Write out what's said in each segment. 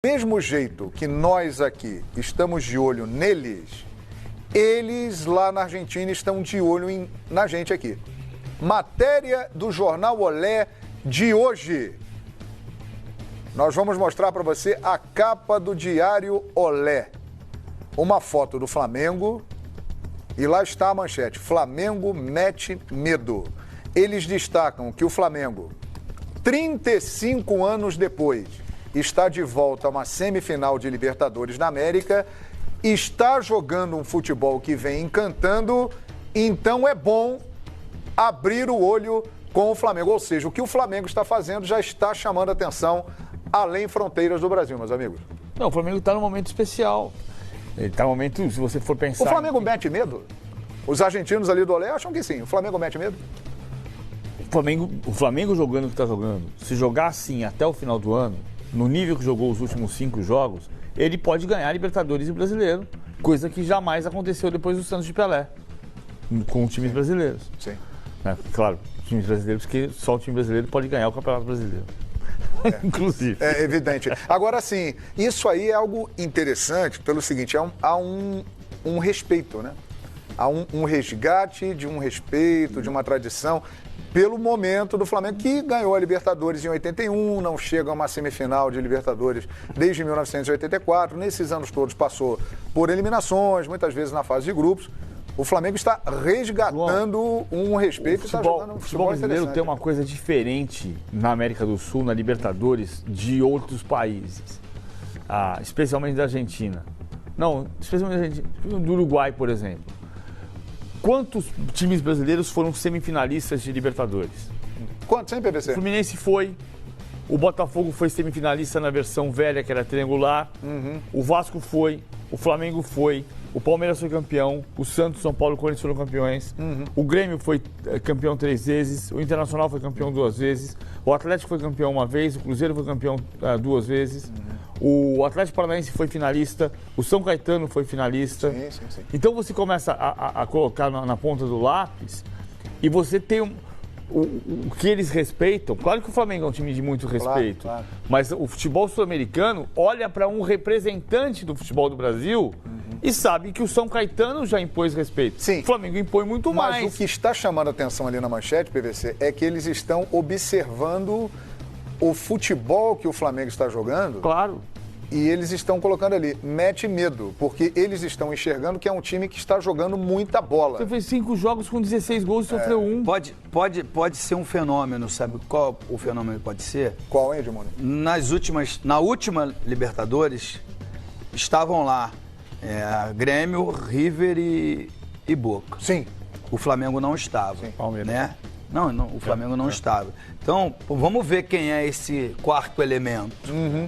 Mesmo jeito que nós aqui estamos de olho neles, eles lá na Argentina estão de olho na gente aqui. Matéria do Jornal Olé de hoje. Nós vamos mostrar para você a capa do Diário Olé. Uma foto do Flamengo e lá está a manchete: Flamengo mete medo. Eles destacam que o Flamengo, 35 anos depois, está de volta a uma semifinal de Libertadores da América, está jogando um futebol que vem encantando, então é bom abrir o olho com o Flamengo. Ou seja, o que o Flamengo está fazendo já está chamando a atenção além fronteiras do Brasil, meus amigos. Não, o Flamengo está num momento especial. Ele está num momento, se você for pensar... O Flamengo mete medo? Os argentinos ali do Olé acham que sim. O Flamengo mete medo? O Flamengo jogando o que está jogando, se jogar assim até o final do ano, no nível que jogou os últimos 5 jogos, ele pode ganhar Libertadores e Brasileiro, coisa que jamais aconteceu depois do Santos de Pelé, com times brasileiros. Sim. Claro, times brasileiros, porque só o time brasileiro pode ganhar o Campeonato Brasileiro. Inclusive. É evidente. Agora, sim, isso aí é algo interessante pelo seguinte, há um respeito, né? Há um resgate de um respeito, de uma tradição, pelo momento do Flamengo, que ganhou a Libertadores em 81, não chega a uma semifinal de Libertadores desde 1984. Nesses anos todos passou por eliminações, muitas vezes na fase de grupos. O Flamengo está resgatando um respeito e está jogando um futebol brasileiro tem uma coisa diferente na América do Sul, na Libertadores, de outros países. Especialmente da Argentina. Não, especialmente da Argentina. Do Uruguai, por exemplo. Quantos times brasileiros foram semifinalistas de Libertadores? Quantos, hein, PVC? O Fluminense foi, o Botafogo foi semifinalista na versão velha, que era triangular, o Vasco foi, o Flamengo foi, o Palmeiras foi campeão, o Santos, São Paulo e o Corinthians foram campeões, o Grêmio foi campeão 3 vezes, o Internacional foi campeão 2 vezes, o Atlético foi campeão 1 vez, o Cruzeiro foi campeão 2 vezes, o Atlético Paranaense foi finalista, o São Caetano foi finalista. Sim. Então você começa a colocar na ponta do lápis e você tem o que eles respeitam. Claro que o Flamengo é um time de muito respeito, claro. Mas o futebol sul-americano olha para um representante do futebol do Brasil e sabe que o São Caetano já impôs respeito. Sim. O Flamengo impõe muito mais. Mas o que está chamando a atenção ali na manchete, PVC, é que eles estão observando o futebol que o Flamengo está jogando. Claro. E eles estão colocando ali, mete medo, porque eles estão enxergando que é um time que está jogando muita bola. Você fez 5 jogos com 16 gols e sofreu 1. Pode ser um fenômeno, sabe qual o fenômeno pode ser? Qual, hein, Edmundo? Na última Libertadores, estavam lá Grêmio, River e Boca. Sim. O Flamengo não estava. Sim. Palmeiras. Né? Não, o Flamengo não estava. Então, vamos ver quem é esse quarto elemento.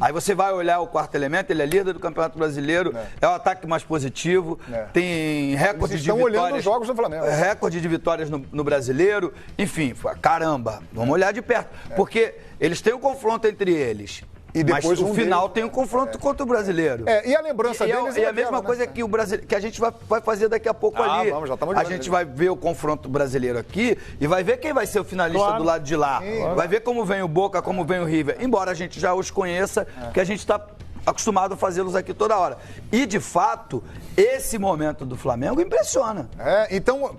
Aí você vai olhar o quarto elemento, ele é líder do Campeonato Brasileiro, é o ataque mais positivo, tem recorde de vitórias. Estão olhando os jogos do Flamengo. Recorde de vitórias no Brasileiro. Enfim, caramba, vamos olhar de perto. Porque eles têm um confronto entre eles. E depois mas no final tem um confronto contra o brasileiro. E a lembrança deles é a mesma coisa que que a gente vai fazer daqui a pouco ali. Vamos, já estamos de a gente vai ver o confronto brasileiro aqui e vai ver quem vai ser o finalista do lado de lá. Vai ver como vem o Boca, como vem o River. Embora a gente já os conheça, porque a gente está acostumado a fazê-los aqui toda hora. E, de fato, esse momento do Flamengo impressiona. Então,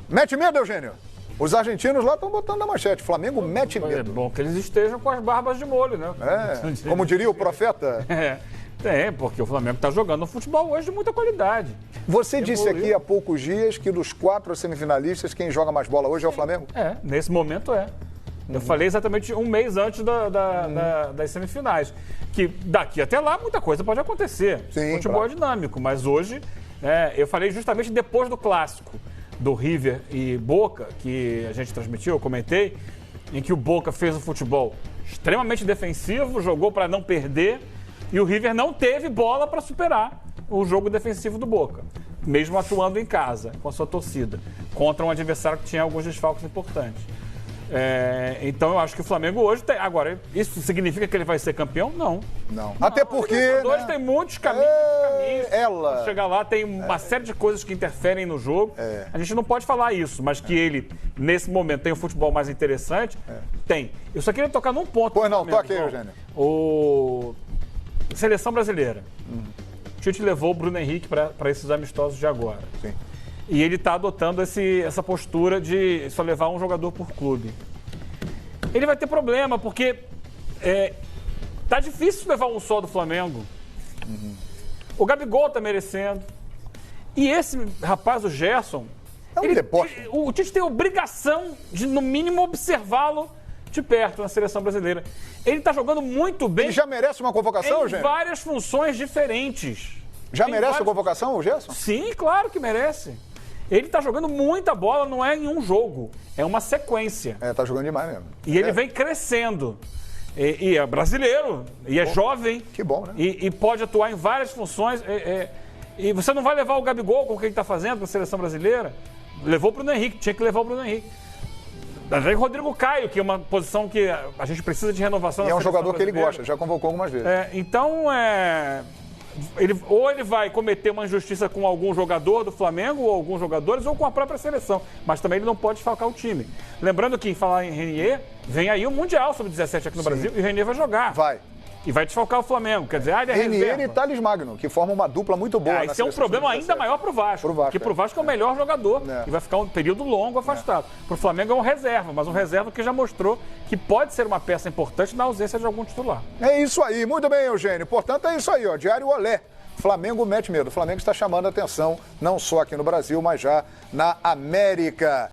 mete medo, Eugênio. Os argentinos lá estão botando na manchete. Flamengo mete medo. É bom que eles estejam com as barbas de molho, né? Como diria o profeta. Porque o Flamengo está jogando um futebol hoje de muita qualidade. Você disse aqui há poucos dias que dos 4 semifinalistas, quem joga mais bola hoje é o Flamengo? Nesse momento é. Eu falei exatamente um mês antes das semifinais. Que daqui até lá muita coisa pode acontecer. Sim, futebol é dinâmico, mas hoje eu falei justamente depois do clássico do River e Boca, que a gente transmitiu, eu comentei, em que o Boca fez um futebol extremamente defensivo, jogou para não perder, e o River não teve bola para superar o jogo defensivo do Boca, mesmo atuando em casa, com a sua torcida, contra um adversário que tinha alguns desfalques importantes. Então eu acho que o Flamengo hoje tem... Agora, isso significa que ele vai ser campeão? Não. Até porque... Os tem muitos caminhos. Ela... Chegar lá tem uma série de coisas que interferem no jogo. A gente não pode falar isso, mas que ele, nesse momento, tem um futebol mais interessante, tem. Eu só queria tocar num ponto. Pois não, toque aí, Eugênio. Seleção brasileira. O Tite levou o Bruno Henrique para esses amistosos de agora. Sim. E ele está adotando essa postura de só levar um jogador por clube. Ele vai ter problema, porque tá difícil levar um só do Flamengo. O Gabigol tá merecendo. E esse rapaz, o Gerson, o Tite tem a obrigação de, no mínimo, observá-lo de perto na seleção brasileira. Ele tá jogando muito bem. Ele já merece uma convocação, gente? Em várias funções diferentes. Já merece a convocação, o Gerson? Sim, claro que merece. Ele tá jogando muita bola, não é em um jogo. É uma sequência. Tá jogando demais mesmo. E ele vem crescendo. E é brasileiro, e é jovem. Que bom, né? E pode atuar em várias funções. E você não vai levar o Gabigol com o que ele está fazendo com a seleção brasileira? Levou o Bruno Henrique, tinha que levar o Bruno Henrique. Vem o Rodrigo Caio, que é uma posição que a gente precisa de renovação. E é um jogador que ele gosta, já convocou algumas vezes. Então, ou ele vai cometer uma injustiça com algum jogador do Flamengo, ou alguns jogadores, ou com a própria seleção. Mas também ele não pode desfalcar o time. Lembrando que, em falar em Renier, vem aí o Mundial Sub-17 aqui no Brasil, e o Renier vai jogar. Vai. E vai desfalcar o Flamengo. Quer dizer, ele é Renier reserva. e Thales Magno, que formam uma dupla muito boa. Isso é um problema ainda maior pro Vasco. Porque pro Vasco é o melhor jogador. E vai ficar um período longo afastado. Pro Flamengo é um reserva, mas um reserva que já mostrou que pode ser uma peça importante na ausência de algum titular. É isso aí. Muito bem, Eugênio. Portanto, é isso aí, ó. Diário Olé. Flamengo mete medo. O Flamengo está chamando a atenção, não só aqui no Brasil, mas já na América.